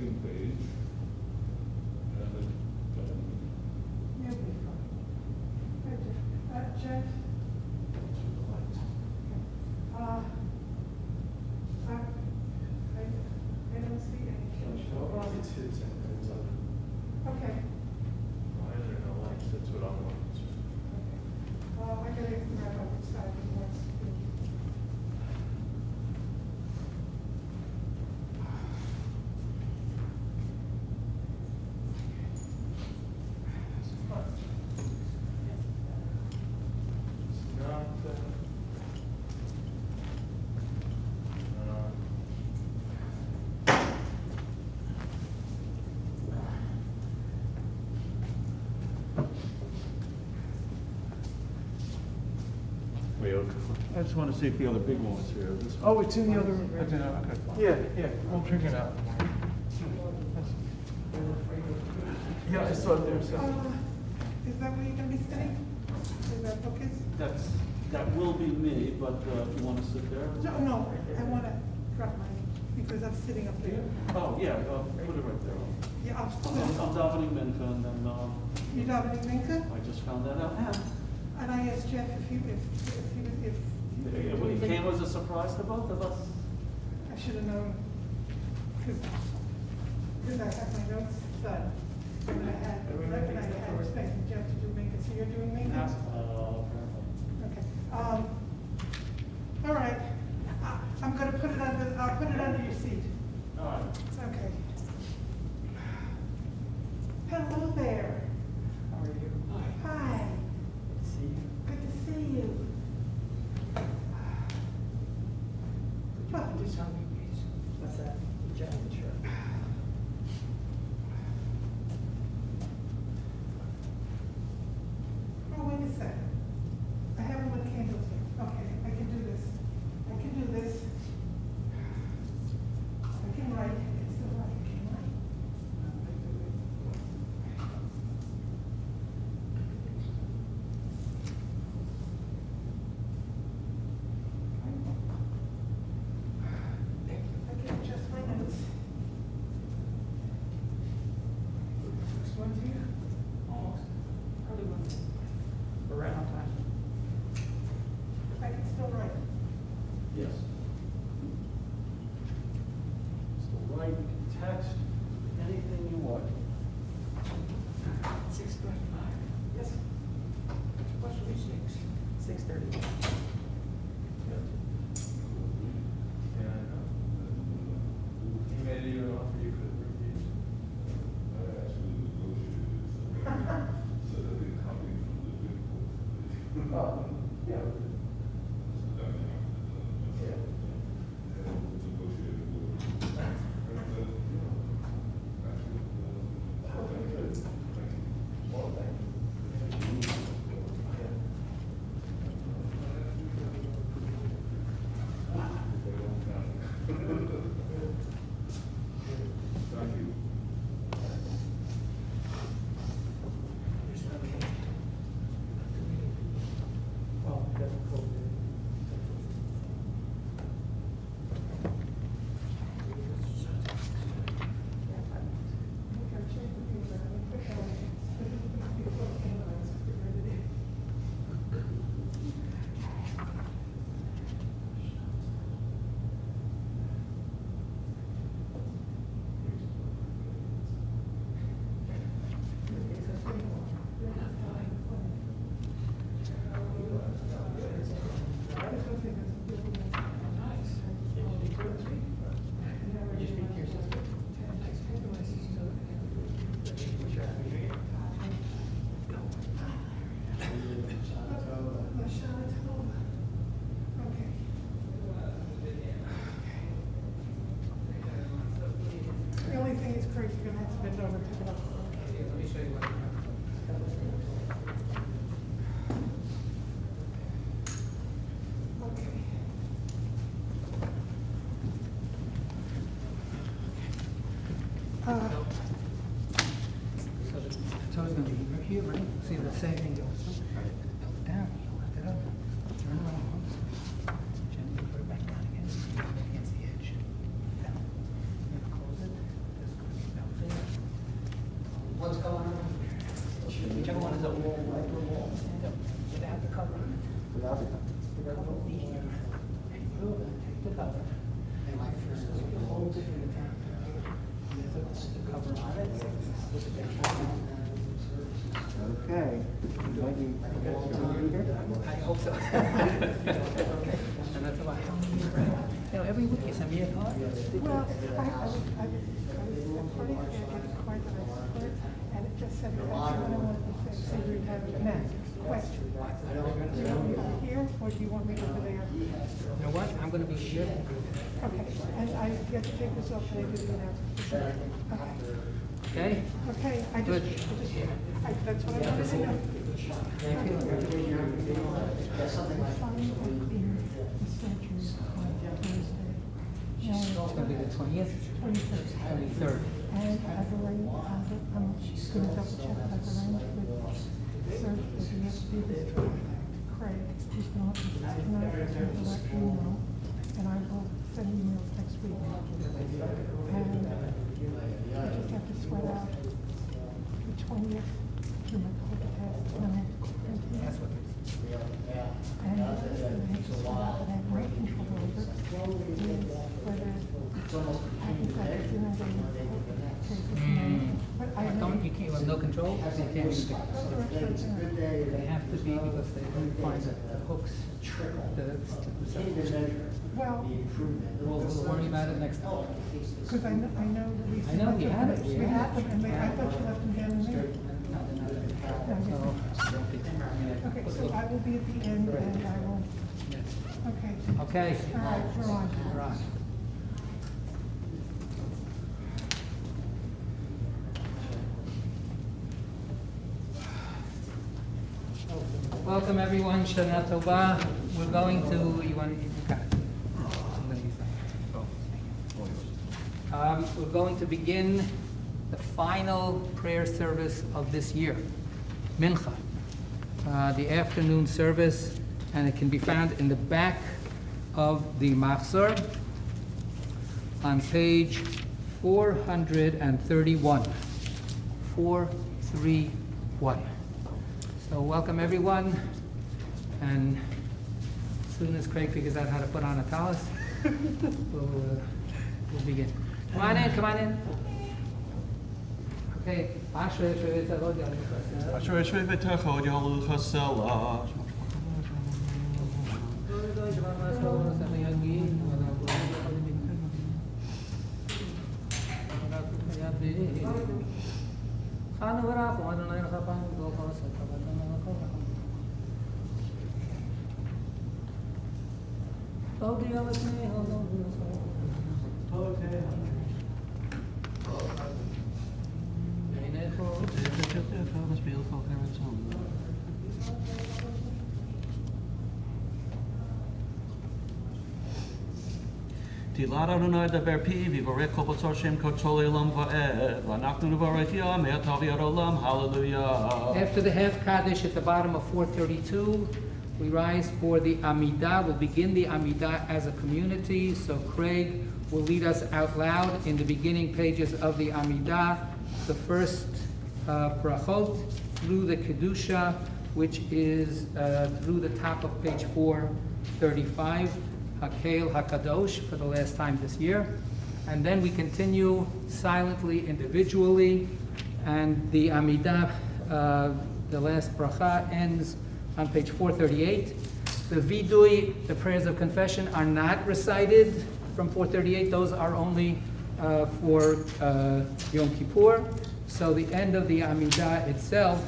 second page. And then, You'll be fine. Jeff? I don't see any. Okay. That's what I want. I gotta grab up inside the voice. I just want to see if the other big one was here. This one. Oh, it's in the other. Okay, fine. Yeah, we'll check it out. Yeah, I saw it there, so. Is that where you're gonna be sitting? Where that book is? That will be me, but if you want to sit there. No, I wanna drop mine, because I'm sitting up there. Oh, yeah, put it right there. Yeah, I'll still. I'm davening mincha, and then You davening mincha? I just found that out now. And I asked Jeff if he was. When he came, was a surprise to both of us. I should have known, because I have my notes done. And I had expected Jeff to do mincha, so you're doing mincha? Okay. All right. I'm gonna put it under. I'll put it under your seat. All right. Okay. Hello there. How are you? Hi. See you. Good to see you. What? What's that? Jacket shirt. Oh, wait a second. I haven't lit candles yet. Okay, I can do this. I can do this. I can write. I can still write. I can write. I can adjust my notes. Next one's here. Almost. Probably one. Around time. I can still write. Yes. Still write, you can text, anything you want. 6:35. Yes. What's 6:30. He made you an offer you couldn't refuse. I actually negotiated so that they coming from the big book. Yeah. Thank you. Oh, that's cool. The only thing is Craig's gonna have to bend over and pick it up. Let me show you what. Okay. So the toe's gonna be right here, right? See the same thing goes down, you lift it up, turn around once, gently put it back down again, against the edge. Down. And close it, this goes is a wall, wiper wall, without the cover. Without the The cover will be here. And you take the cover. You hold it in the top. There's the cover on it. Look at that. Okay. I hope so. And that's about how many you bring. You know, every week you send me a card. Well, I was employed at a card that I supported, and it just said, that's what I wanted to say, so we have next question. Do you want me over here, or do you want me over there? You know what? I'm gonna be here. Okay, and I get to take this off and I do the announcement. Okay? Okay. Okay, that's what I wanted to know. Thank you. It's gonna be the 20th? 23rd. And I've already, I'm just gonna double check, I've arranged with Sir, that he has to do this for Craig, who's not, tonight, to let him know, and I will send emails next week. And I just have to sweat out the 20th through my COVID test, and then I have to quarantine. That's what it is. And I have to sweat out that rate control over is whether I can practice in a day with cases. But I Don't, you can't, you have no control, so you can't use the. Those are They have to be because they don't find the hooks. well, We'll worry about it next time. because I know we. I know, we had it. We had them, and I thought you left them down in there. Okay, so I will be at the end, and I will, okay. Okay. All right, we're on. Right. Welcome everyone, Shana Tova. We're going to, you want to, you got it. I'm going to use that. We're going to begin the final prayer service of this year, Mincha, the afternoon service, and it can be found in the back of the Machzor on page 431. 431. So welcome everyone, and as soon as Craig figures out how to put on a tallis, we'll begin. Come on in, come on in. Okay. Asher Eshvei V'Techo Yalu Chasela. Tilara Adonai daber pi v'vorech kol b'tzor shem kol olam va'ed v'anachnu nevarech ya me'atav yad olam. Hallelujah. After the half Kaddish at the bottom of 432, we rise for the Amida. We'll begin the Amida as a community. So Craig will lead us out loud in the beginning pages of the Amida. The first brachot through the Kedusha, which is through the top of page 435. Hakel HaKadosh for the last time this year. And then we continue silently, individually, and the Amidah, the last bracha, ends on page 438. The Vidui, the prayers of confession, are not recited from 438. Those are only for Yom Kippur. So the end of the Amidah itself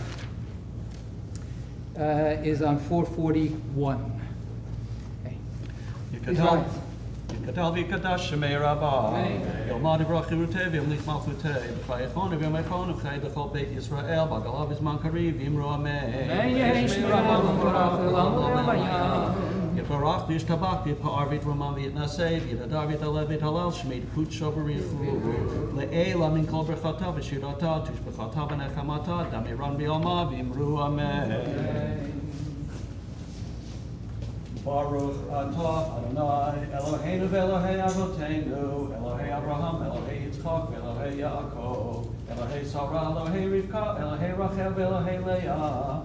is on 441. Yikatal v'yikadash shemei Rabbi. Yomad yivroch yirutei v'yomlich malchutei. B'chai echon v'yom echon v'chai b'chol Beit Yisrael. B'galav v'zman kariv v'imru amen. Yitbarach v'yishtabach v'yipa'ar v'yitramam v'yitnasei v'yitadar v'yitalev v'yitalel shmei d'kut shover v'yichru. Le'ela min kol berchata v'shirata tushbechata v'nechamata damiran v'yoma v'imru amen. Baruch atah Adonai Eloheinu v'Elohei Avotenu Elohei Abraham Elohei Yitzchak Elohei Yaakov Elohei Sarah, Elohei Rivka, Elohei Rachel, Elohei Leah.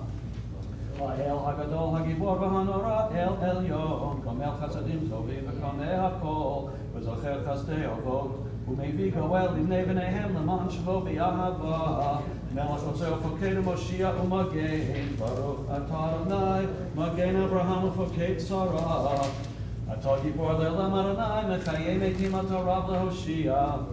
El Hagadol, Hagibor, V'hanora, El Elyon, Gomel Chasadim Tovim, V'kameh HaKol, V'zocher Chasdei Avot, U'mevi Goel, Livnei V'neihem, L'man Shvo B'Yahava, Melech Oseh Ufoked Moshiach U'Magen, Baruch Atah Adonai, Magen Abraham Ufoked Sarah, Atah Gibor Le'elam Adonai, Mechayei Metim Atah Rav Lehoshia,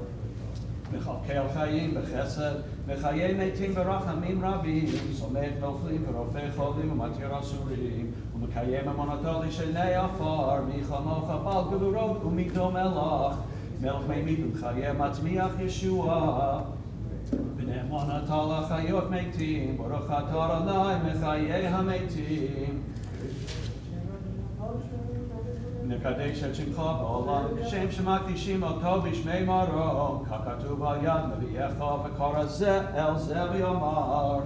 Mechalkel Chayim B'Chesed, Mechayei Metim B'Rachamim Rabim, Somet Noflim V'Rofei Cholim U'Matir Asurim, U'Mekayem Emunato L'Shenei Afar, Michamocha Bal Gevurot U'Migdom Elach, Melech Meimid U'Chayem Atzmiach Yeshua, B'nei Emunato L'Chayot Metim, Baruch Atah Adonai Mechayei HaMetim. נקדש את שמך בעולם, שם שמקדישים אותו בשמי מרום, ככתוב על יד נביאך וקרא זה אל זה ויאמר.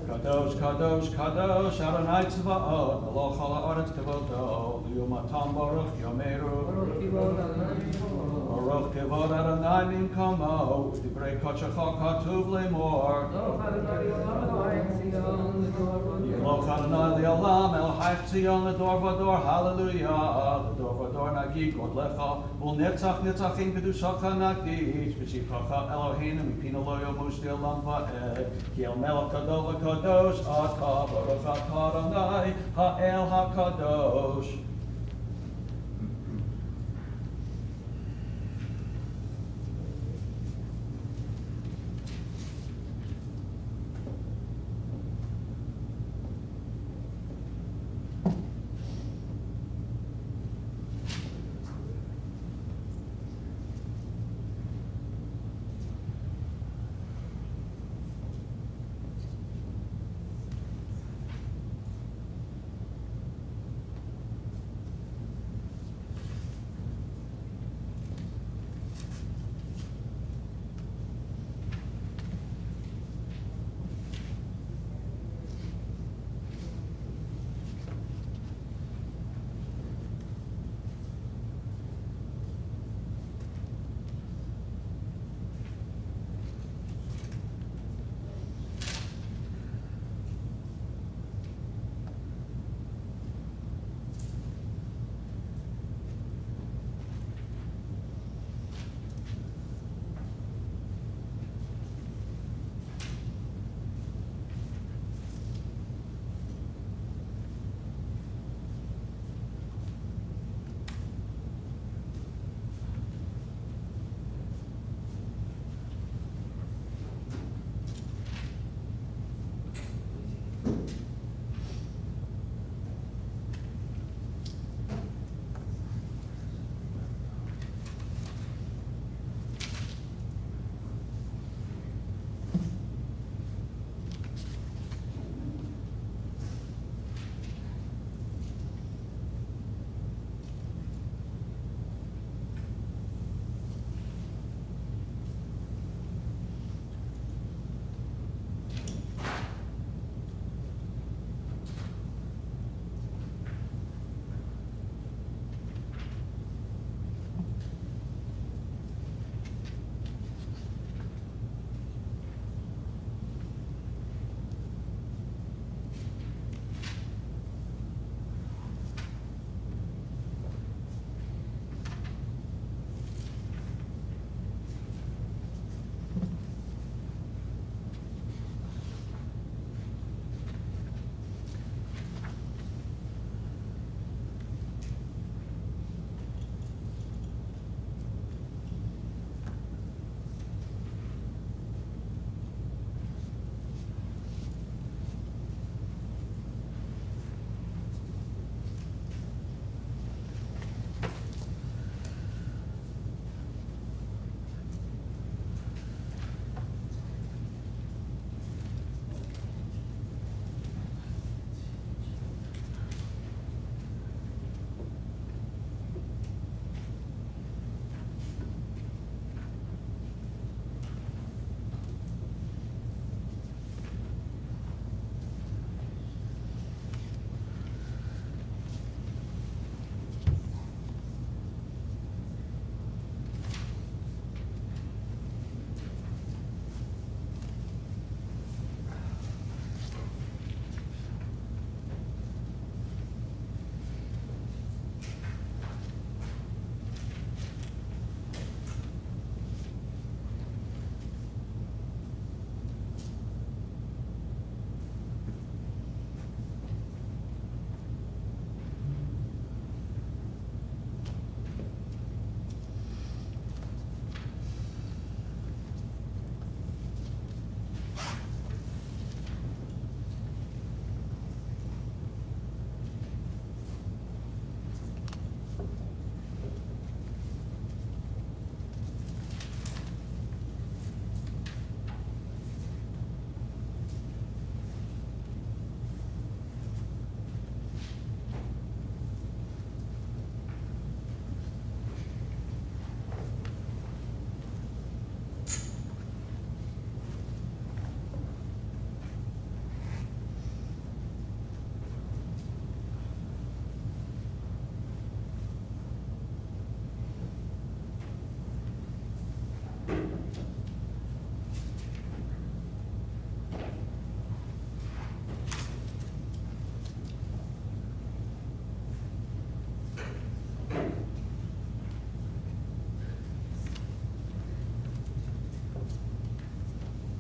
קדוש, קדוש, קדוש, אדוני צבאות, מלוך על הארץ כבודו, ליומתם ברוך יאמרו. ברוך כבוד אדוני ממקומו, דברי קודשך כתוב לאמור. ימלוך אדוני לעולם, אל חייך ציון לדור ודור, הללויה. לדור ודור נגיד גודלך, ולנצח נצחים קדושך נקדיש, בשבחך אלוהינו מפינו לא ימוש לעולם ועד, כי אל מלך גדול וקדוש אתה, ברוך אתה אדוני, האל הקדוש.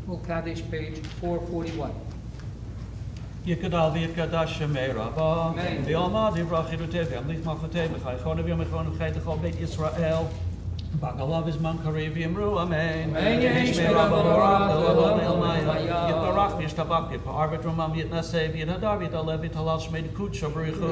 We'll Kaddish, page 441. Yikadal v'yikadash Shomrei Rabba, Amen. v'yalma divrach chirutei v'yamlich malchutei v'chaychonu v'yamichonu v'chaytechol beit Yisrael, b'galav izman karev v'yamru amen. Amen. Yishmei Rabba barach l'olam elmaya, yitbarach v'yishtabach v'yipa'ar v'trumam v'yitnaseh v'yitadar v'yitalev v'yitalal shmei dekut shabarichu,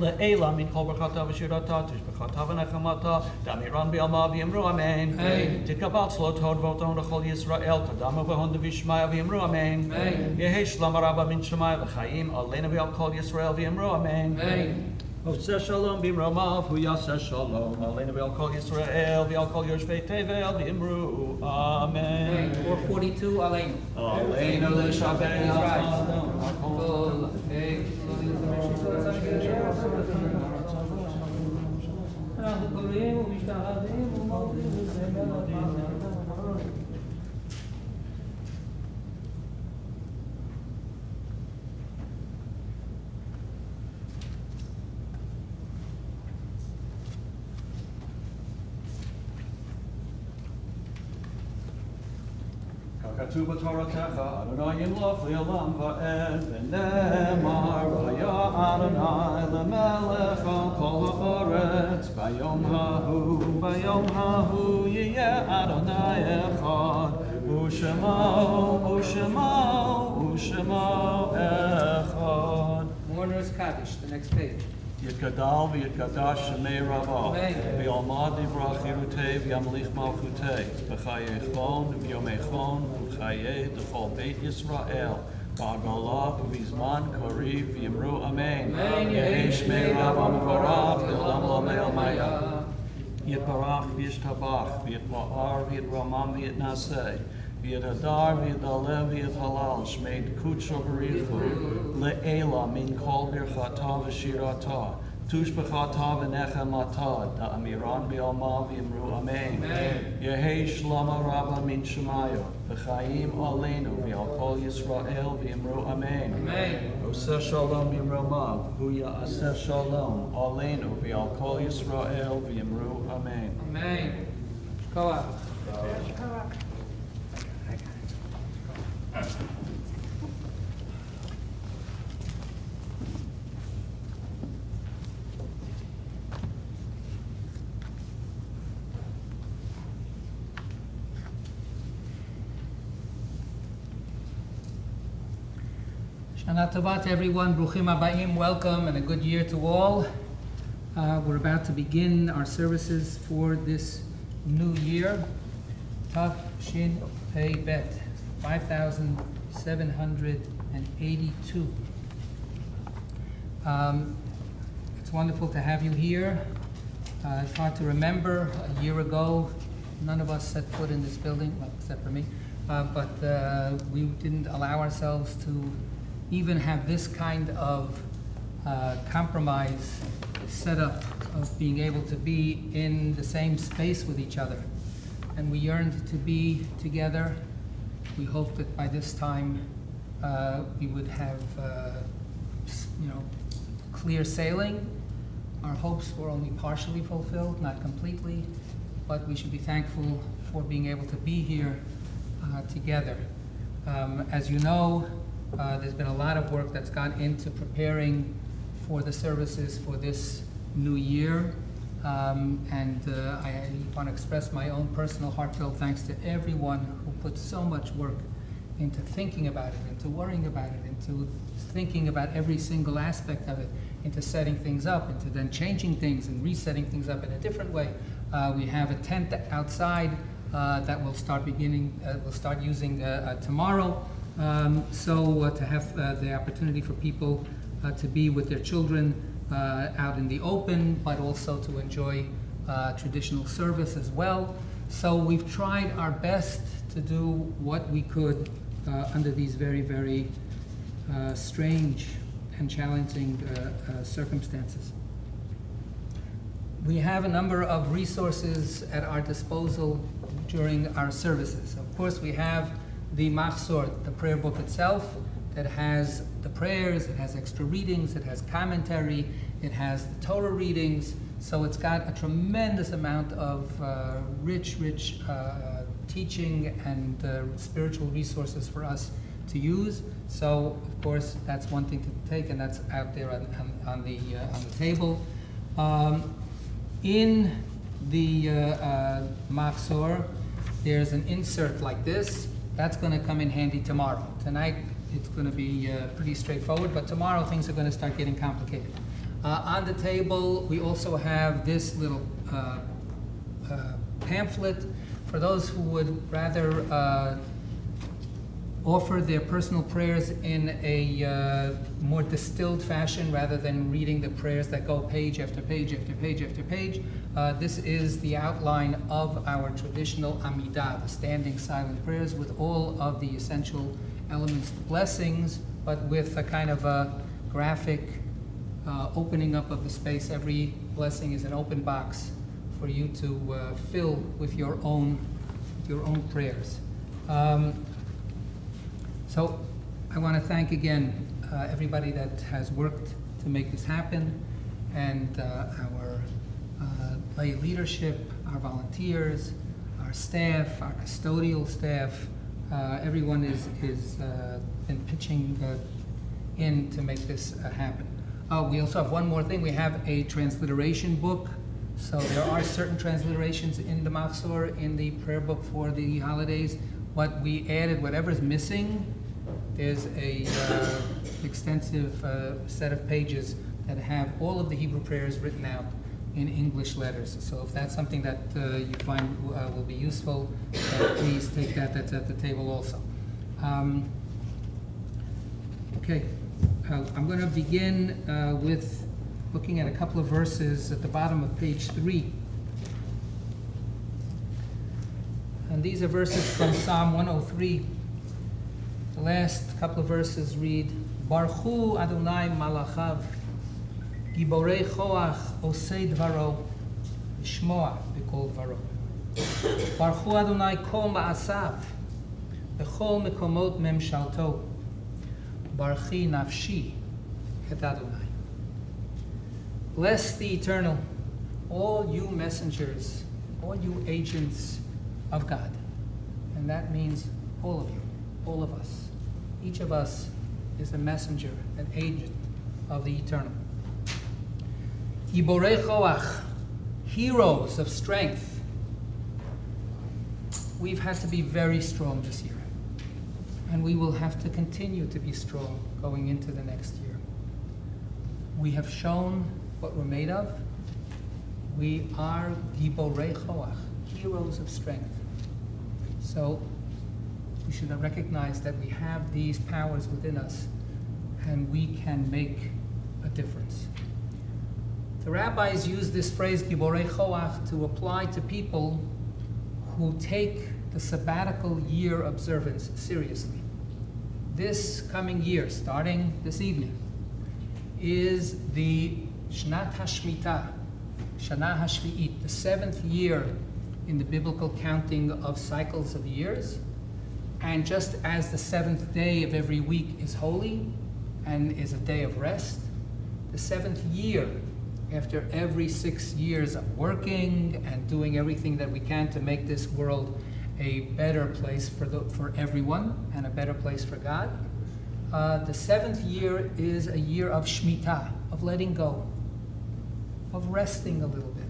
le'ela min kol berchata v'shirata tishbechata v'nechamata, damiran b'yalma v'yamru amen. Amen. Titkabal tzlot hod v'oton l'chol Yisrael, kadamu v'honda v'yishmaya v'yamru amen. Amen. Yehi shlam rabba min Shomrei l'chaim, aleinu v'al kol Yisrael v'yamru amen. Amen. Oseh shalom b'imromav, hu yaseh shalom, aleinu v'al kol Yisrael v'al kol yoshvei tevel v'yamru amen. 442, Aleinu. Aleinu l'shabei ha'adam. כתוב בתורתך, אדוני ימלוך לעולם ועד, ונאמר, והיה אדוני למלך על כל הארץ, ביום ההוא יהיה אדוני אחד, ושמו אחד. Mourner's Kaddish, the next page. יתגדל ויתקדש שמי רבו, אמן. ויעמד דברה חירותי וימליך מלכותי, בחיי חון וביומי חון ובחיי דכל בית ישראל, בעגלה ובזמן קריב ויאמרו אמן. יהי שמי רבו מבורך לעולם לעולמי עלמיה. יתברך וישתבח ויתפאר ויתרומם ויתנשא, ויתהדר ויתהלל ויתהלל שמי דקות שבריחו, לעילה מן כל ברכתה ושירתה, תושבחתה ונחמתה, דאמירן בעלמא ויאמרו אמן. יהי שלמה רבה מן שמיא, וחיים עלינו ועל כל ישראל ויאמרו אמן. עושה שלום במרומיו, הוא יעשה שלום עלינו ועל כל ישראל ויאמרו אמן. Amen. Koach. Shana Tova to everyone, Bruchim Abayim, welcome and a good year to all. We're about to begin our services for this new year, Tav Shin Pei Bet, 5,782. It's wonderful to have you here. It's hard to remember, a year ago, none of us set foot in this building, well, except for me, but we didn't allow ourselves to even have this kind of compromise setup of being able to be in the same space with each other. And we yearned to be together. We hoped that by this time we would have, clear sailing. Our hopes were only partially fulfilled, not completely, but we should be thankful for being able to be here together. As you know, there's been a lot of work that's gone into preparing for the services for this new year. I want to express my own personal heartfelt thanks to everyone who put so much work into thinking about it, into worrying about it, into thinking about every single aspect of it, into setting things up, into then changing things and resetting things up in a different way. We have a tent outside that we'll start using tomorrow. To have the opportunity for people to be with their children out in the open, but also to enjoy traditional service as well. So we've tried our best to do what we could under these very, very strange and challenging circumstances. We have a number of resources at our disposal during our services. Of course, we have the Machzor, the prayer book itself, that has the prayers, it has extra readings, it has commentary, it has the Torah readings, so it's got a tremendous amount of rich teaching and spiritual resources for us to use. So, of course, that's one thing to take, and that's out there on the table. In the Machzor, there's an insert like this. That's going to come in handy tomorrow. Tonight, it's going to be pretty straightforward, but tomorrow things are going to start getting complicated. On the table, we also have this little pamphlet for those who would rather offer their personal prayers in a more distilled fashion rather than reading the prayers that go page after page after page after page. This is the outline of our traditional Amida, the standing silent prayers, with all of the essential elements, the blessings, but with a kind of a graphic opening up of the space. Every blessing is an open box for you to fill with your own prayers. So I want to thank again everybody that has worked to make this happen, and our lay leadership, our volunteers, our staff, our custodial staff. Everyone is been pitching in to make this happen. We also have one more thing. We have a transliteration book. So there are certain transliterations in the Machzor, in the prayer book for the holidays. What we added, whatever's missing, there's a extensive set of pages that have all of the Hebrew prayers written out in English letters. So if that's something that you find will be useful, please take that. That's at the table also. Okay, I'm going to begin with looking at a couple of verses at the bottom of page 3. And these are verses from Psalm 103. The last couple of verses read, Baruchu Adonai Malachav, Giborei Choach Osei Dvaro, Shmoa B'kol Dvaro. Baruchu Adonai Kol Ma'asav, B'chol Mekomot Memshalto, Baruchi Nafshi Et Adonai. Bless the Eternal, all you messengers, all you agents of God. And that means all of you, all of us. Each of us is a messenger, an agent of the Eternal. Giborei Choach, heroes of strength. We've had to be very strong this year. And we will have to continue to be strong going into the next year. We have shown what we're made of. We are Giborei Choach, heroes of strength. So we should recognize that we have these powers within us, and we can make a difference. The rabbis use this phrase Giborei Choach to apply to people who take the sabbatical year observance seriously. This coming year, starting this evening, is the Shnat HaShmitah, Shana HaShvi'it, the 7th year in the biblical counting of cycles of years. And just as the 7th day of every week is holy and is a day of rest, the 7th year, after every 6 years of working and doing everything that we can to make this world a better place for everyone and a better place for God, the 7th year is a year of Shemitah, of letting go, of resting a little bit,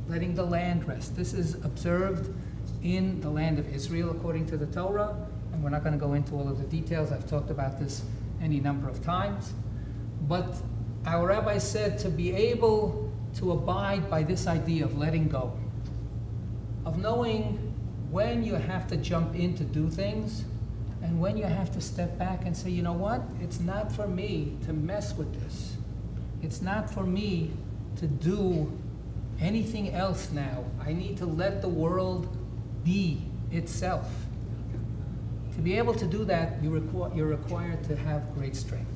letting the land rest. This is observed in the land of Israel according to the Torah, and we're not going to go into all of the details. I've talked about this any number of times. But our rabbi said to be able to abide by this idea of letting go, of knowing when you have to jump in to do things, and when you have to step back and say, you know what, it's not for me to mess with this. It's not for me to do anything else now. I need to let the world be itself. To be able to do that, you're required to have great strength.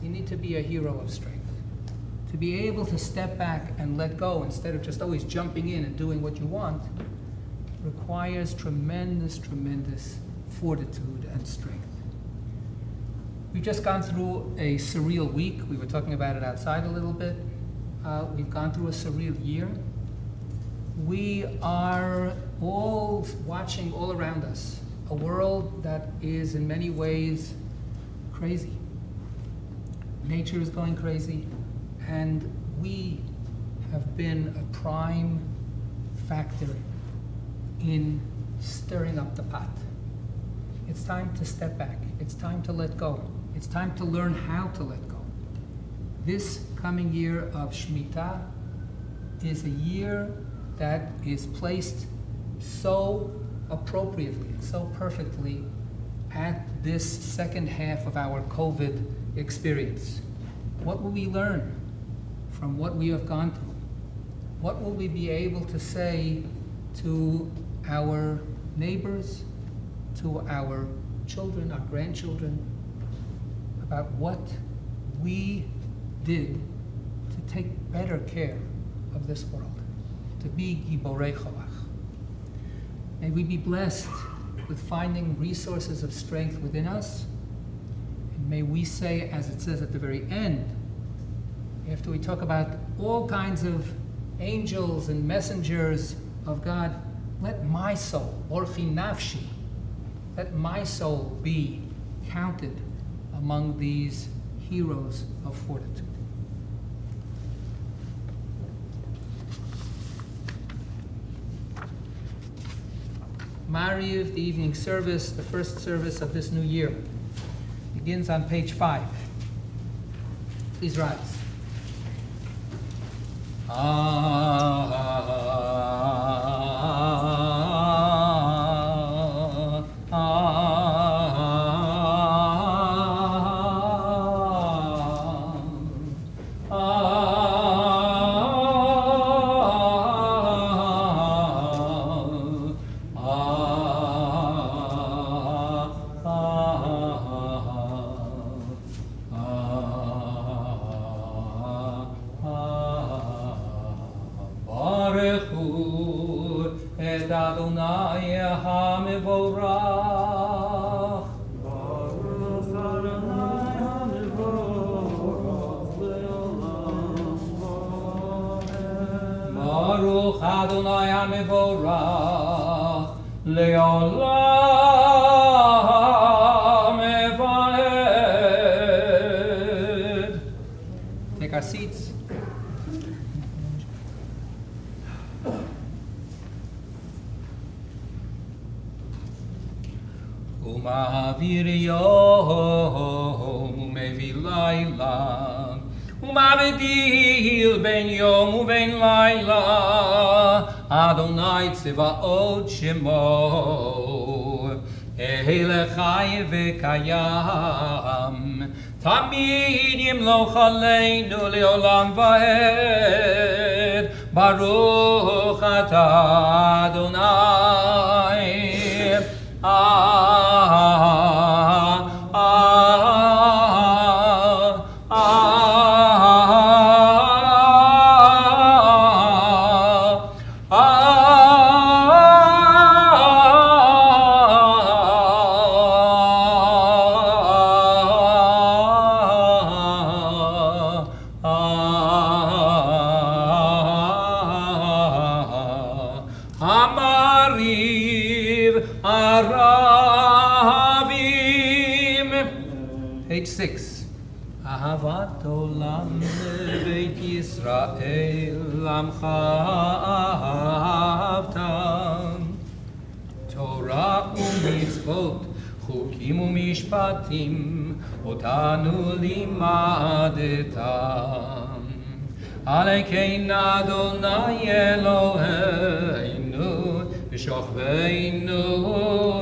You need to be a hero of strength. To be able to step back and let go instead of just always jumping in and doing what you want requires tremendous, tremendous fortitude and strength. We've just gone through a surreal week. We were talking about it outside a little bit. We've gone through a surreal year. We are all watching all around us a world that is in many ways crazy. Nature is going crazy, and we have been a prime factor in stirring up the pot. It's time to step back. It's time to let go. It's time to learn how to let go. This coming year of Shemitah is a year that is placed so appropriately and so perfectly at this second half of our COVID experience. What will we learn from what we have gone through? What will we be able to say to our neighbors, to our children, our grandchildren, about what we did to take better care of this world, to be Giborei Cholach. May we be blessed with finding resources of strength within us, and may we say, as it says at the very end, after we talk about all kinds of angels and messengers of God, let my soul, orchi nafshi, let my soul be counted among these heroes of fortitude. Mariv, the evening service, the first service of this new year, begins on page 5. Please rise. Baruch Adonai HaMevorach Leolam Evaed. Take our seats. Umavir Yom Umevi Laila Umavedil Ben Yom Uven Laila Adonai Tzevaot Shemo Elechai Vekayam Tamid Yimloch Aleinu Leolam Vaed Baruch Atah Adonai Page 6. Ahavat olam beit Yisrael lamcha ahavtam Torah u'mitzvot chukim u'mishpatim otanu limadetam Alekein Adonai Eloheinu v'shochveinu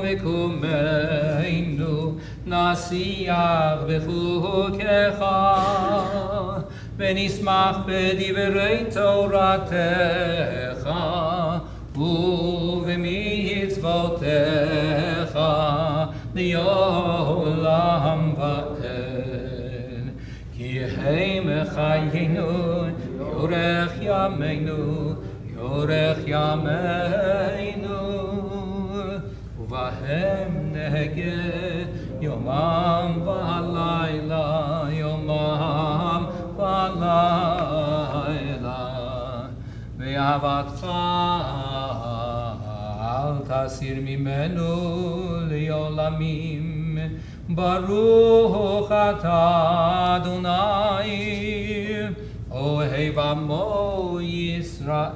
v'kumeinu נשיח בחוקיך ונשמח בדברי תורתך ובמצוותיך לעולם ועד כי הם חיינו יורך ימינו ובהם נהגה יומם ולילה ואהבתך אל תסיר ממנו לעולמים. ברוך אתה אדוני, אוהב עמו ישראל.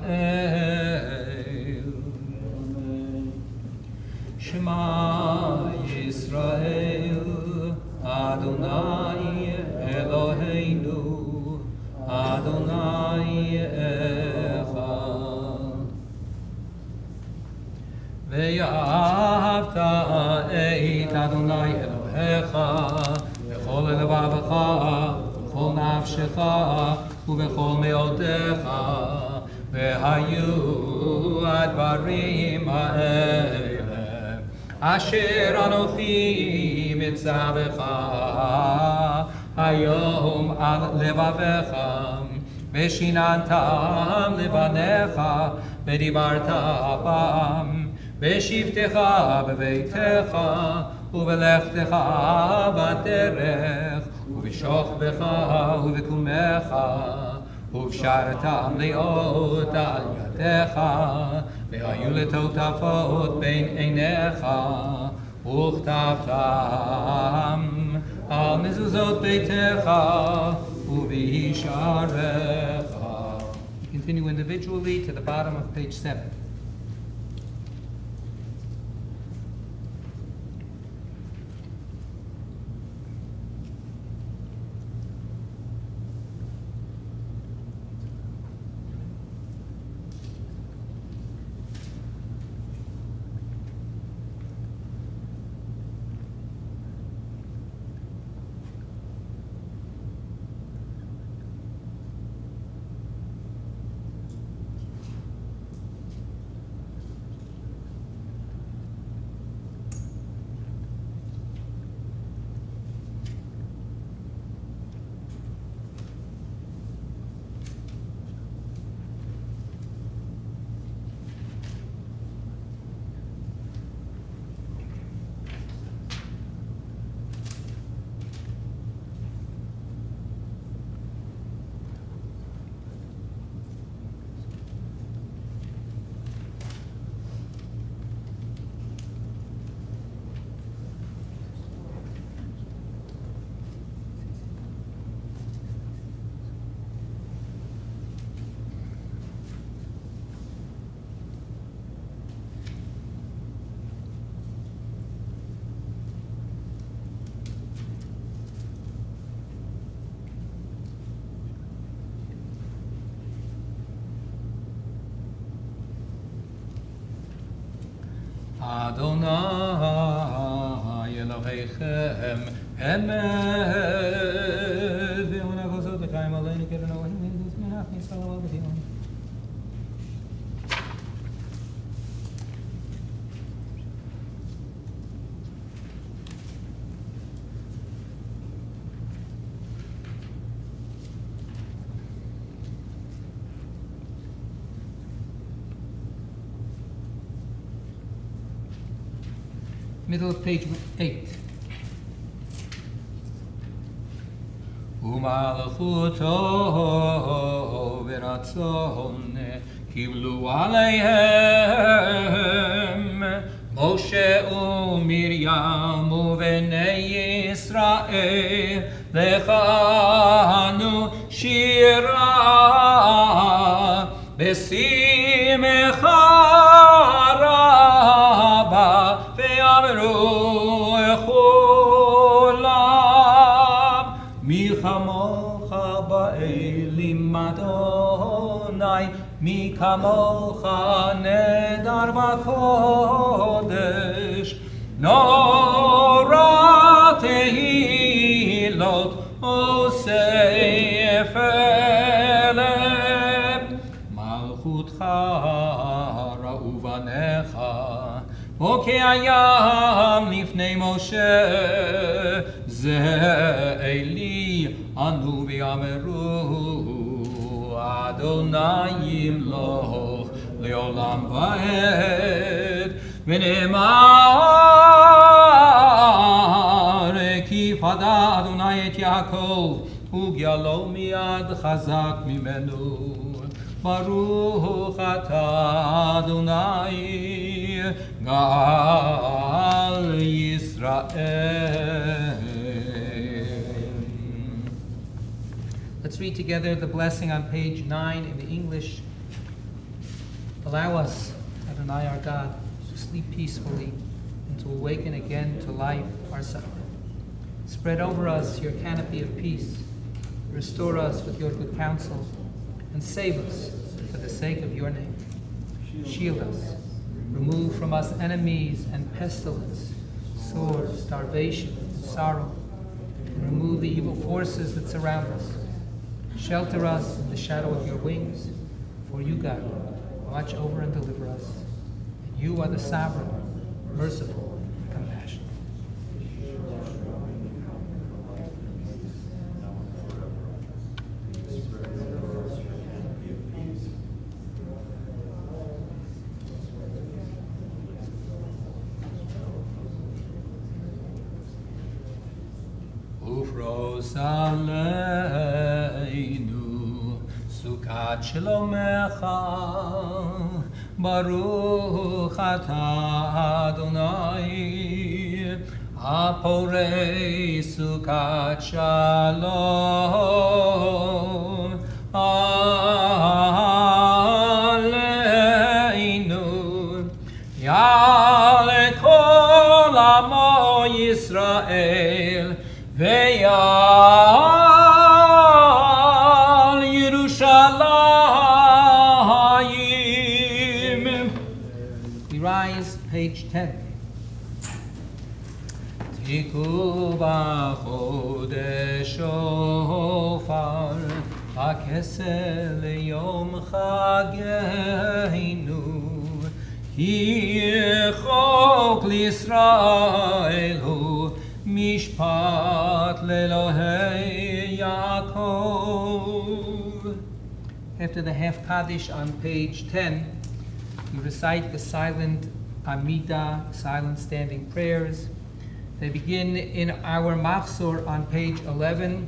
שמע ישראל, אדוני אלוהינו, אדוני אחד. ואהבת את אדוני אלוהיך בכל לבבך, בכל נפשך ובכל מאודך, והיו הדברים האלה אשר אנוכי מצווך היום על לבביך, ושיננתם לבניך ודיברת בם, בשבתך בביתך ובלכתך בדרך ובשוכבך ובקומך, ובשרתם לאות על ידיך, והיו לטוטפות בין עיניך, וכתבתם על מזוזות ביתך ובשעריך. Continue individually to the bottom of page 7. Adonai Elohechem Emet Ve'ona gozot l'chaim aleinu keren Elohim v'yidus minach nisal avadion. Middle of page 8. Umalchuto v'ratzon kiblu aleihem Moshe uMiriam u'bnei Yisrael lechanu shira b'simcha rabba ve'amru echulam mi chamocha ba'elim Adonai mi kamocha nedar b'kodesh Nora tehilot osei efelem malchutcha ra'u banecha וכהים לפני משה זה אלי ענו ואמרו אדוני ימלוך לעולם ועד ונאמר כי פדה אדוני את יעקב וגאלו מיד חזק ממנו Baruch atah Adonai Gal Yisrael. Let's read together the blessing on page 9 in the English. Allow us, Adonai our God, to sleep peacefully and to awaken again to life ourselves. Spread over us your canopy of peace. Restore us with your good counsel and save us for the sake of your name. Shield us. Remove from us enemies and pestilence, sword, starvation, and sorrow. And remove the evil forces that surround us. Shelter us in the shadow of your wings, for you, God, watch over and deliver us. And you are the sovereign, merciful, and compassionate. Ufros aleinu sukat shlomecha Baruch atah Adonai Aporei sukat shalom aleinu Ya'ale kol amo Yisrael Ve'al Yerushalayim. We rise, page 10. Tiku b'chodesh shofar ha'kesel yom chageinu Ki chok l'Yisrael hu Mishpat lelohei Yaakov. After the half Kaddish on page 10, you recite the silent Amita, silent standing prayers. They begin in our Machzor on page 11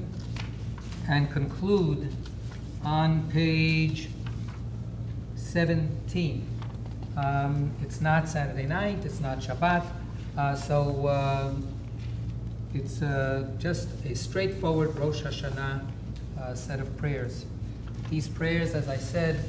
and conclude on page 17. It's not Saturday night, it's not Shabbat, so it's just a straightforward Rosh Hashanah set of prayers. These prayers, as I said,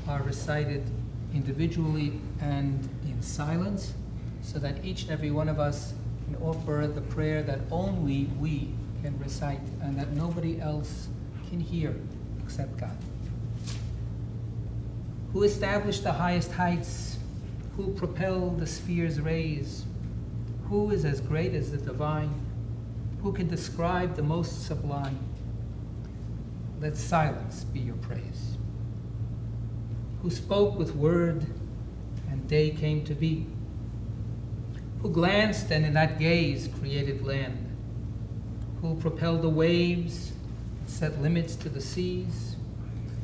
are recited individually and in silence, so that each and every one of us can offer the prayer that only we can recite and that nobody else can hear except God. Who established the highest heights? Who propelled the sphere's rays? Who is as great as the divine? Who can describe the most sublime? Let silence be your praise. Who spoke with word and day came to be? Who glanced and in that gaze created land? Who propelled the waves, set limits to the seas?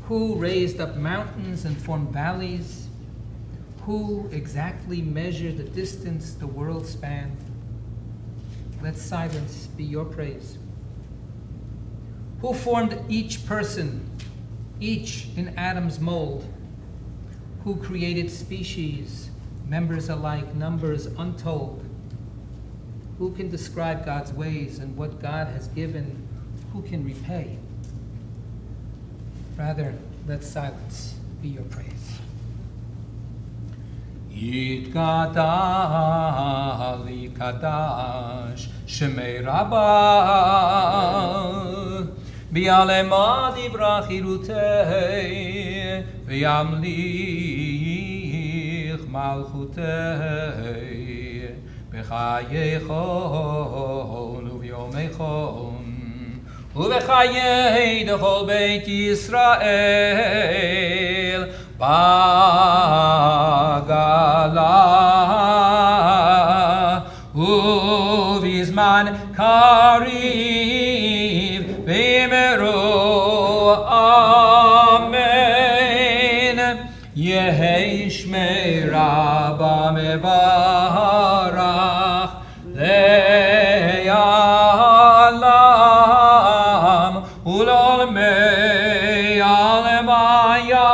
Who raised up mountains and formed valleys? Who exactly measured the distance the world spanned? Let silence be your praise. Who formed each person, each in Adam's mold? Who created species, members alike, numbers untold? Who can describe God's ways and what God has given? Who can repay? Rather, let silence be your praise. Yitkada li kadash shemei Rabbi bi'alema divra chirutei v'yamlich malchutei b'chayechon u'v'yomechon u'v'chayei dechol beit Yisrael Bagala uvizman kariv v'meru amen Yehi shmei Rabba mevarach le'alam ulol mei alemaya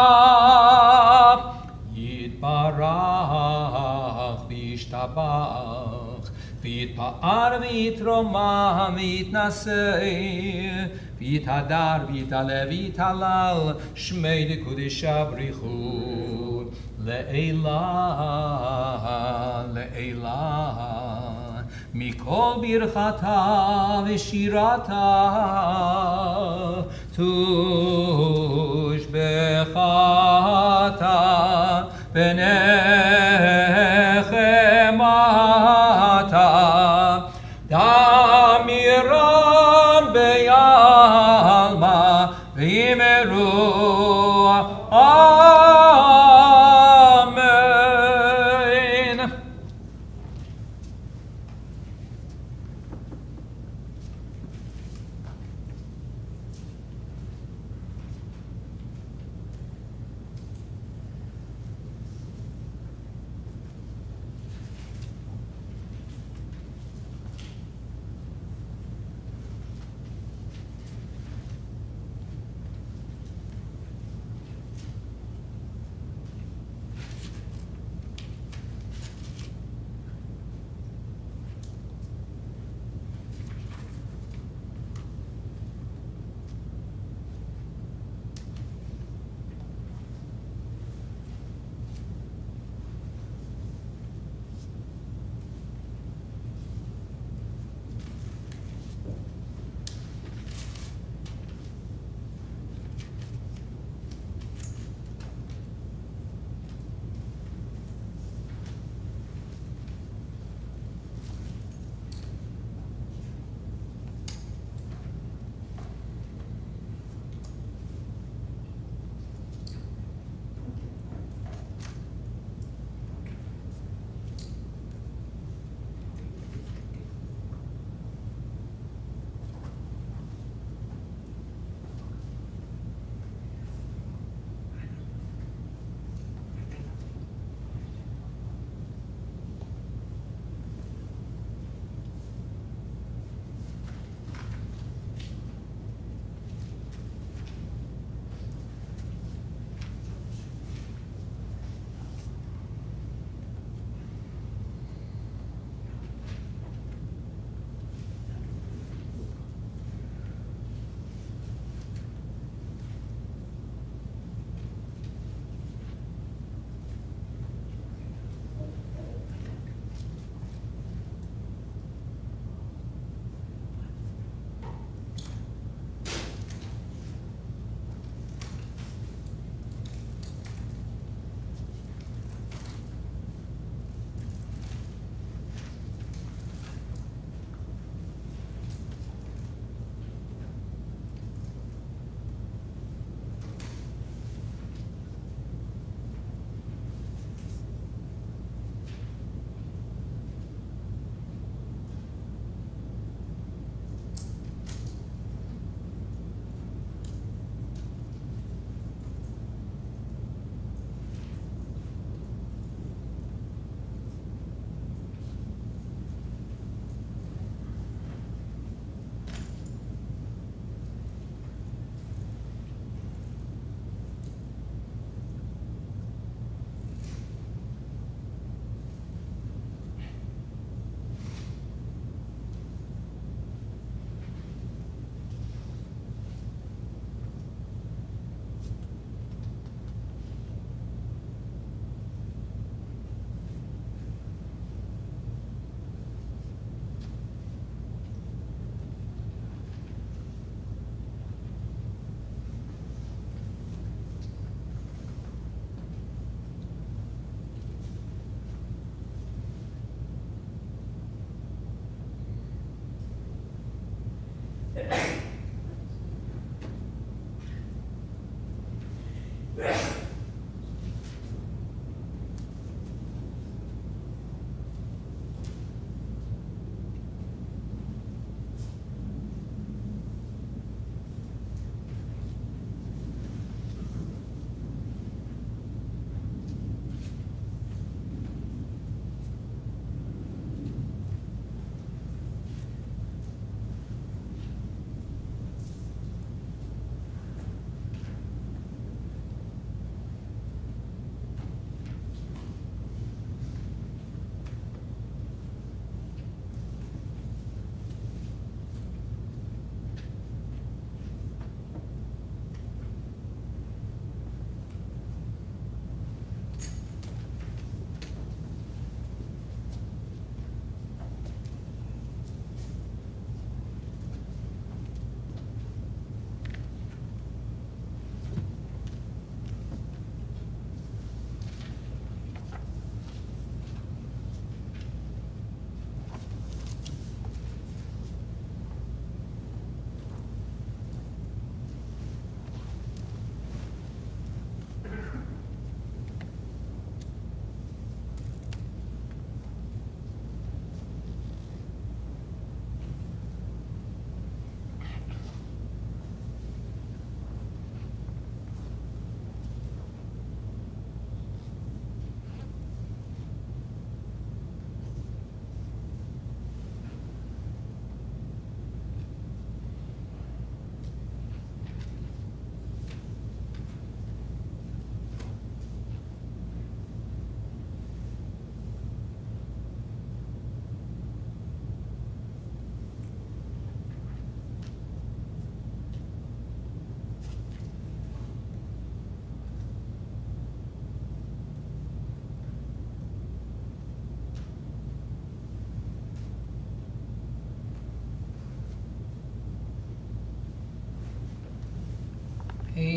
ויתפאר ויתרומם ויתנשא ויתהדר ויתעלה ויתהלל שמי לקודשה בריחו לעילה לעילה מכל ברכתה ושירתה תושבחתה ונחמתה דמירן בעלמא ויאמרו אמן.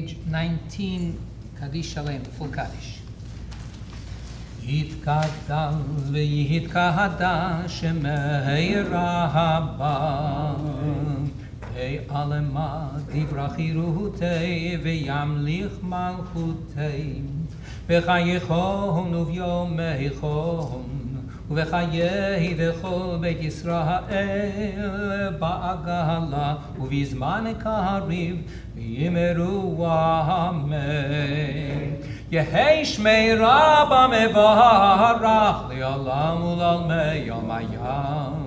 page 19, Kaddish Shalem, full Kaddish. יתגדל ויתקדש שמי רבה עלמה דברה חירותי וימליך מלכותי בחייכון וביומייכון ובחיי דכל בית ישראל בעגלה ובזמן קריב ויאמרו אמן. יהי שמי רבה מברך לעולם ולעולמי עלמיים.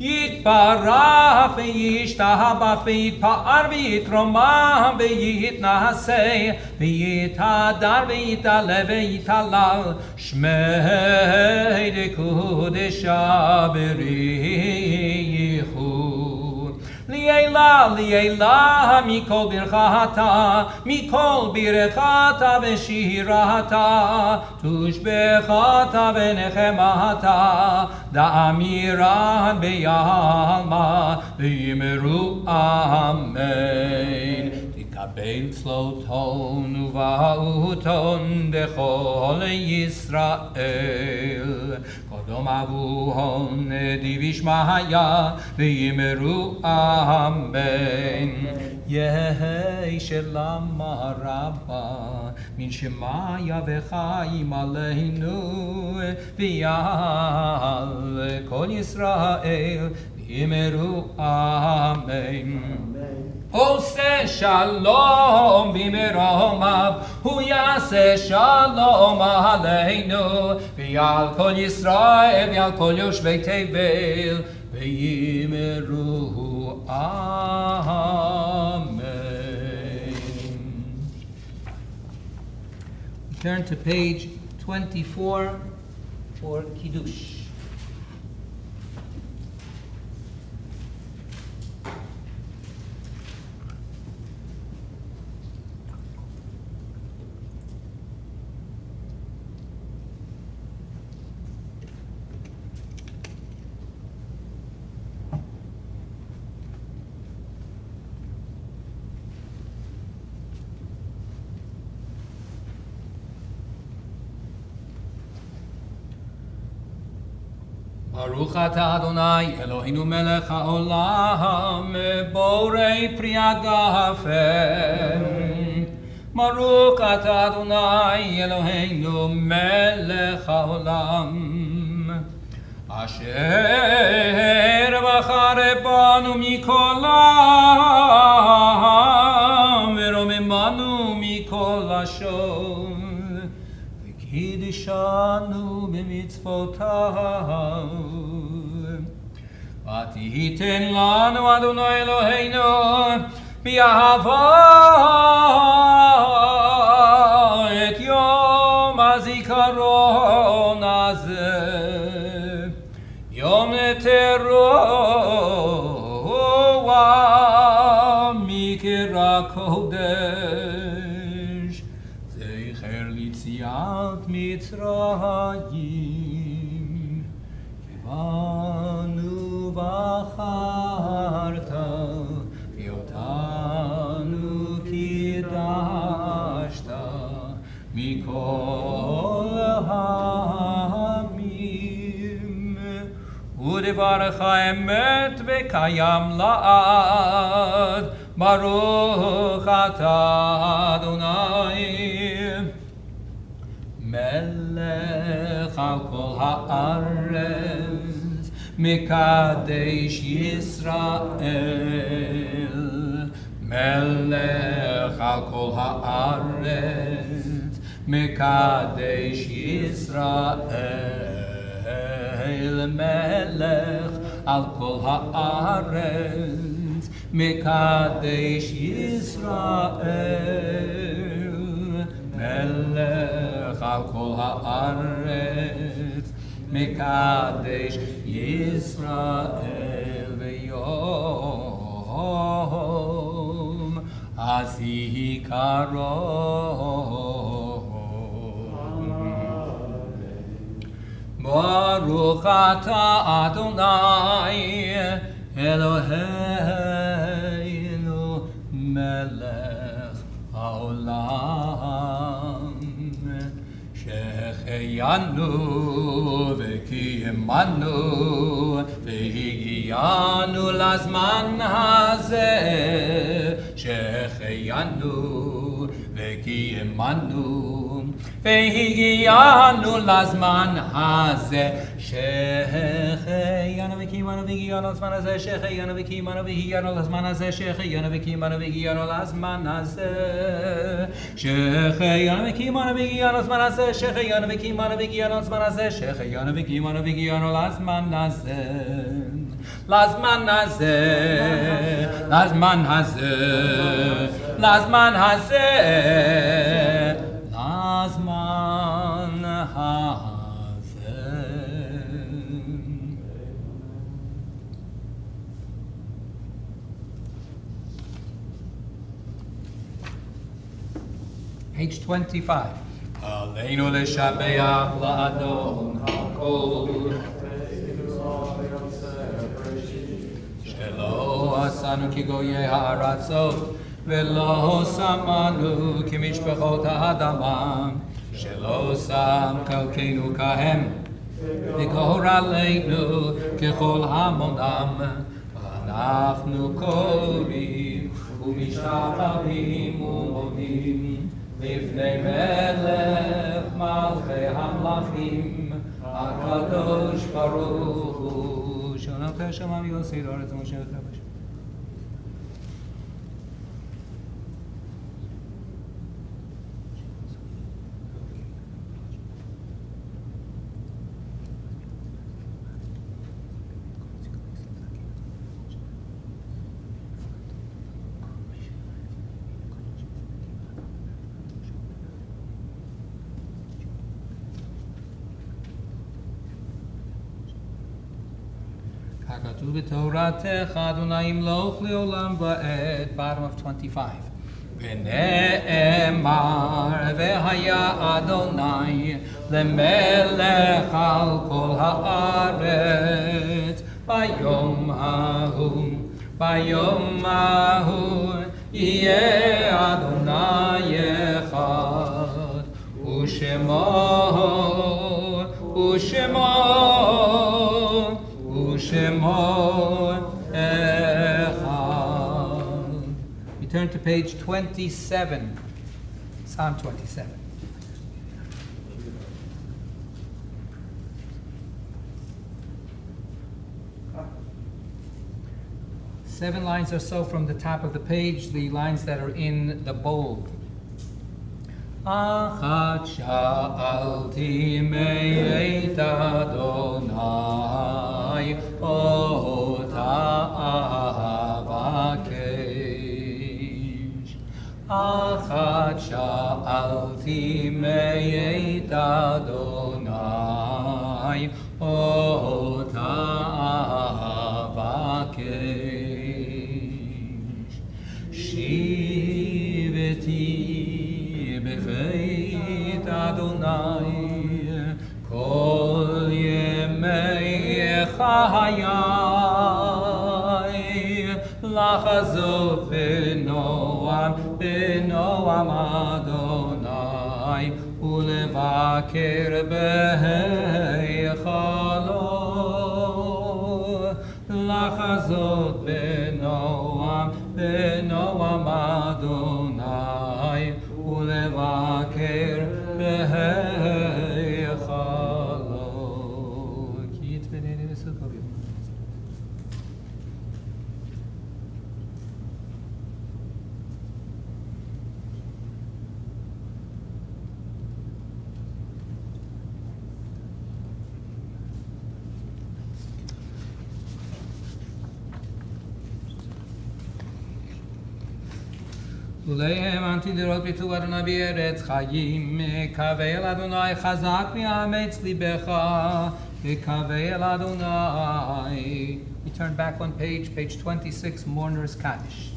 יתברך וישתבח ויתפאר ויתרומם ויתנשא ויתהדר ויתעלה ויתהלל שמי דקודשה בריחו לילה מכל ברכתה ושירתה תושבחתה ונחמתה דאמירן ביעלמה ויאמרו אמן. תקבל צלותון ובאותון דכל ישראל קודם אבוהון דיבישמעיה ויאמרו אמן. יהי שלמה רבה מן שמעיה וחיים עלינו ויעל כל ישראל ויאמרו אמן. עושה שלום במרומיו, הוא יעשה שלום עלינו, ועל כל ישראל ועל כל יושבי תבל, ויאמרו אמן. Turn to page 24 for Kiddush. ברוך אתה אדוני אלוהינו מלך העולם בורא פרי הגפן. ברוך אתה אדוני אלוהינו מלך העולם אשר בחר בנו מכל עם ורוממנו מכל לשון קידשנו במצוותיו. ותיתן לנו אדוני אלוהינו באהבה את יום הזיכרון הזה, יום לתרועה מקרא קודש, זכר ליציאת מצרים, כי בנו בחרת ואותנו קידשת מכל העמים, ודברך אמת וקיים לעד. ברוך אתה אדוני מלך על כל הארץ, מקדש ישראל. מלך על כל הארץ, מקדש ישראל. מלך על כל הארץ, מקדש ישראל. מלך על כל הארץ, מקדש ישראל. ויום הזיכרון. ברוך אתה אדוני אלוהינו מלך שהחיינו וקיימנו והגיענו לזמן הזה, שהחיינו וקיימנו והגיענו לזמן הזה, שהחיינו וקיימנו והגיענו לזמן הזה, שהחיינו וקיימנו והגיענו לזמן הזה, שהחיינו וקיימנו והגיענו לזמן הזה, שהחיינו וקיימנו והגיענו לזמן הזה, שהחיינו וקיימנו והגיענו לזמן הזה, שהחיינו וקיימנו והגיענו לזמן הזה, לזמן הזה, לזמן הזה, לזמן הזה, לזמן הזה. Page 25. עלינו לשבח לאדון הכל, שלא עשנו כגויי הארצות, ולא שמנו כמשפחות האדמה, שלא שם חלקנו כהם, וגורלנו ככל המונם. אנחנו קוראים ומשתחווים ומודים לפני מלך מלכי המלכים, הקדוש ברוך הוא, שנותן שמיים ויוצר ארץ ומשה וחבש. כתוב בתורתך, אדוני ימלוך לעולם ועד, bottom of 25. ונאמר, והיה אדוני למלך על כל הארץ, ביום ההוא יהיה אדוני אחד, ושמו אחד. We turn to page 27, Psalm 27. Seven lines or so from the top of the page, the lines that are in the bold. אחת שאלתי מאת אדוני, אותה אבקש. אחת שאלתי מאת אדוני, אותה אבקש. שיבתי בבית אדוני כל ימי חיי, לחזות בנועם אדוני, ולבקר בהיכלו. לחזות בנועם אדוני, ולבקר בהיכלו. כי יתבונני בסוכו ביום. לולי האמנתי לראות ביטול אדוני בארץ חיים, מקווה אל אדוני חזק מאמץ ליבך, מקווה אל אדוני. We turn back one page, page 26, Mourner's Kaddish.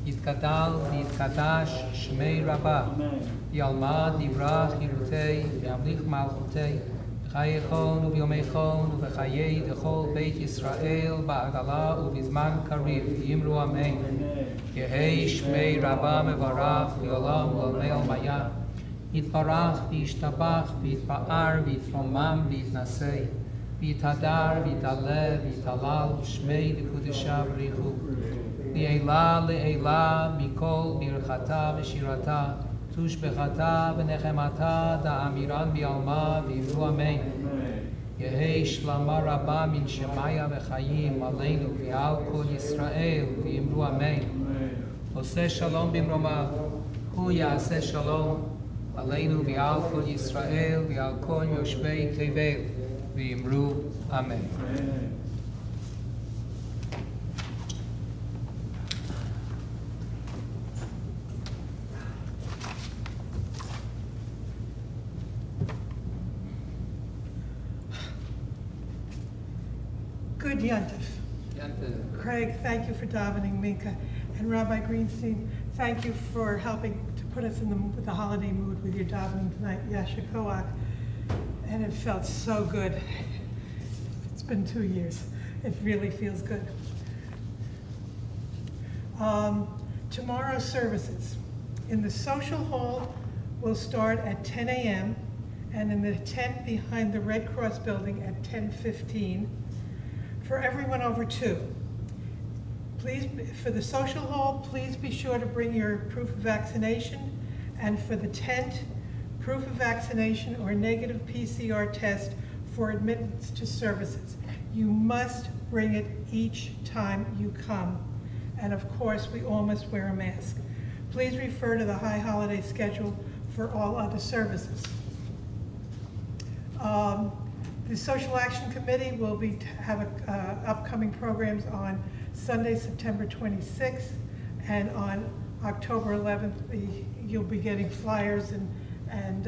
יתגדל ויתקדש שמי רבה, ילמד יברח חירותי, וימליך מלכותי, בחייכון וביומייכון ובחיי דכל בית ישראל, בעגלה ובזמן קריב, יאמרו אמן. יהי שמי רבה מברך לעולם ולעולמי עלמיה. יתברך וישתבח ויתפאר ויתרומם ויתנשא ויתהדר ויתעלה ויתהלל שמי דקודשה בריחו לעילה לעילה מכל ברכתה ושירתה תושבחתה ונחמתה דאמירן בעלמה ואמרו אמן. יהי שלמה רבה מן שמיה וחיים עלינו ועל כל ישראל ואמרו אמן. עושה שלום במרומיו, הוא יעשה שלום עלינו ועל כל ישראל ועל כל יושבי תבל ואמרו אמן. Good Yontif. Craig, thank you for davening Minka. And Rabbi Greenstein, thank you for helping to put us in the holiday mood with your davening tonight, Yasha Koach. And it felt so good. It's been 2 years. It really feels good. Tomorrow's services. In the social hall, we'll start at 10 a.m. and in the tent behind the Red Cross building at 10:15. For everyone over 2. Please, for the social hall, please be sure to bring your proof of vaccination, and for the tent, proof of vaccination or negative PCR test for admittance to services. You must bring it each time you come. And of course, we all must wear a mask. Please refer to the high holiday schedule for all other services. The Social Action Committee will have upcoming programs on Sunday, September 26th, and on October 11th, you'll be getting flyers and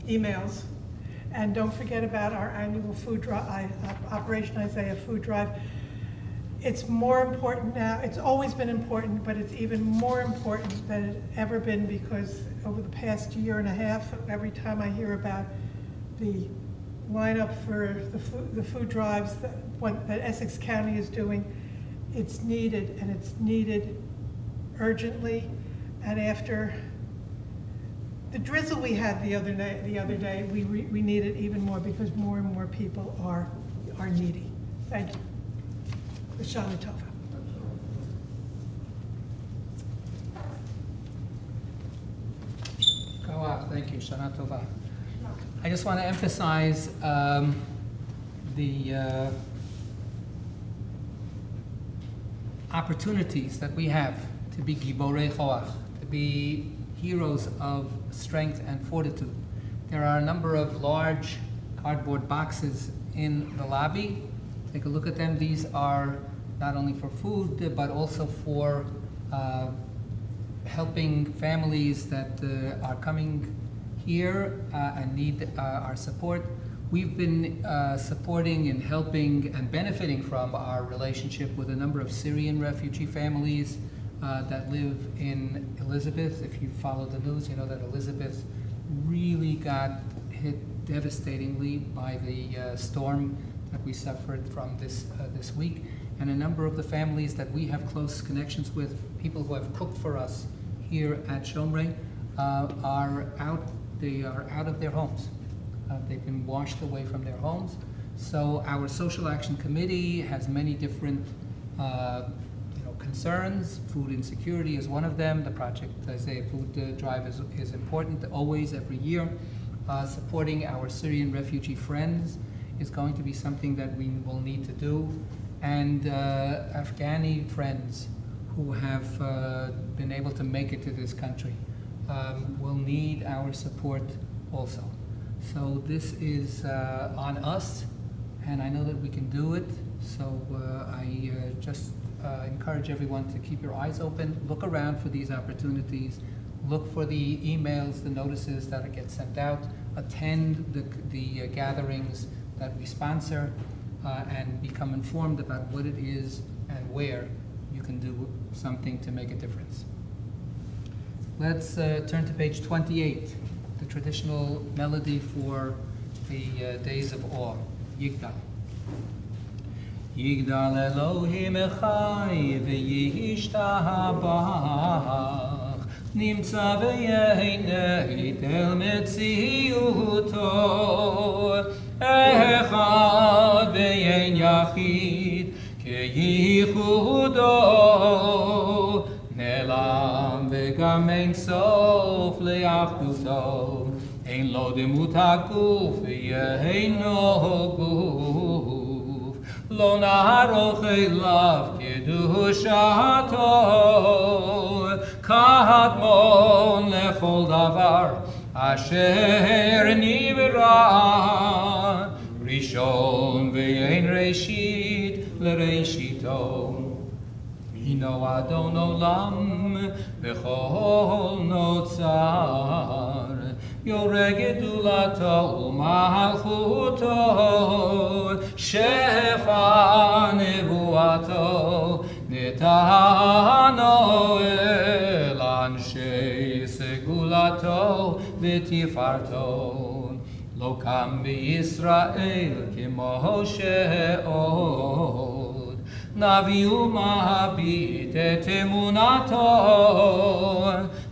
emails. And don't forget about our annual food drive, Operation Isaiah food drive. It's more important now. It's always been important, but it's even more important than it's ever been, because over the past year and a half, every time I hear about the lineup for the food drives that Essex County is doing, it's needed, and it's needed urgently. And after the drizzle we had the other day, we need it even more, because more and more people are needy. Thank you. Shana Tova. Thank you, Shana Tova. I just want to emphasize the opportunities that we have to be Giborei Choach, to be heroes of strength and fortitude. There are a number of large cardboard boxes in the lobby. Take a look at them. These are not only for food, but also for helping families that are coming here and need our support. We've been supporting and helping and benefiting from our relationship with a number of Syrian refugee families that live in Elizabeth. If you follow the news, you know that Elizabeth really got hit devastatingly by the storm that we suffered from this week. And a number of the families that we have close connections with, people who have cooked for us here at Shomrei, are out of their homes. They've been washed away from their homes. So our Social Action Committee has many different concerns. Food insecurity is one of them. The Project Isaiah Food Drive is important, always, every year. Supporting our Syrian refugee friends is going to be something that we will need to do. And Afghani friends who have been able to make it to this country will need our support also. So this is on us, and I know that we can do it. So I just encourage everyone to keep your eyes open, look around for these opportunities, look for the emails, the notices that get sent out, attend the gatherings that we sponsor, and become informed about what it is and where you can do something to make a difference. Let's turn to page 28, the traditional melody for the Days of Awe, Yigdal. Yigdal Elohim Echai v'yishtabach נמצא וינהית אל מציאותו, אחד ואין יחיד כייחודו, נעלם וגם אין סוף לאחדותו, אין לו דמות הגוף ואינו גוף, לא נערוך אליו קדושתו, קדמון לכל דבר אשר נברא, ראשון ואין ראשית לראשיתו, הינו אדון עולם וכל נוצר, יורה גדולתו ומלכותו, שפע נבואתו נתנו אל אנשי סגולתו ותפארתו, לא קם בישראל כמו שעוד, נביא ומביט את אמונתו,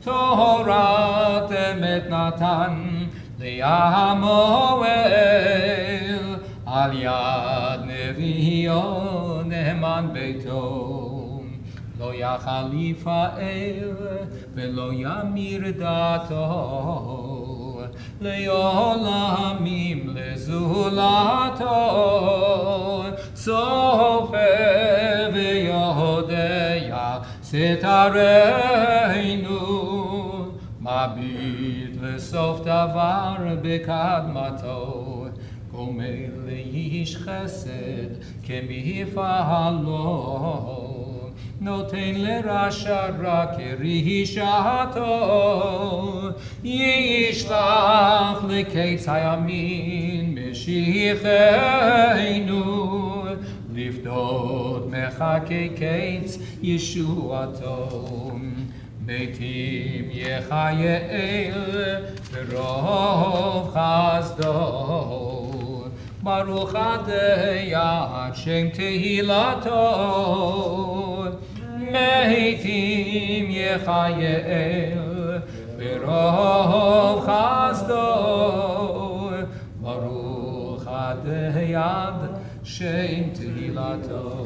תורת אמת נתן לעמו אל, על יד נביאו נאמן ביתו, לא יחליף האל ולא ימיר דעתו, לעולמים לזולתו, צופה ויודע סתרנו, מביט לסוף דבר בקדמתו, גומל לאיש חסד כמפעלו, נותן לרשע רע כרשעתו, ישלח לקץ הימין משיחנו, לפדות מחכה קץ ישועתו, מתים יחייל ברוב חסדו, ברוך הדיין שם תהילתו, מתים יחייל ברוב חסדו, ברוך הדיין שם תהילתו.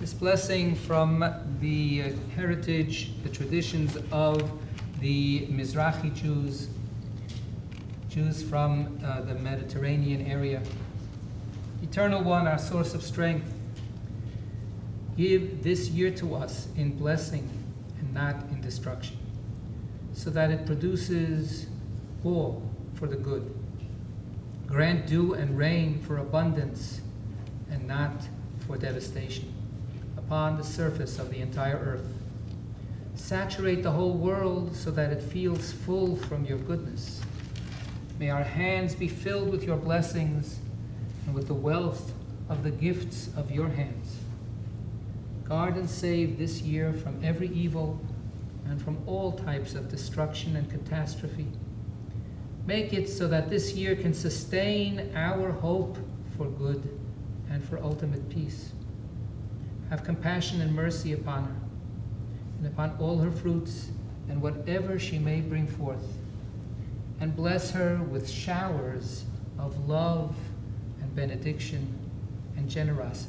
This blessing from the heritage, the traditions of the Mizrahi Jews, Jews from the Mediterranean area. Eternal One, our source of strength, give this year to us in blessing and not in destruction, so that it produces all for the good. Grant dew and rain for abundance and not for devastation upon the surface of the entire earth. Saturate the whole world so that it feels full from your goodness. May our hands be filled with your blessings and with the wealth of the gifts of your hands. Guard and save this year from every evil and from all types of destruction and catastrophe. Make it so that this year can sustain our hope for good and for ultimate peace. Have compassion and mercy upon her, and upon all her fruits, and whatever she may bring forth. And bless her with showers of love and benediction and generosity.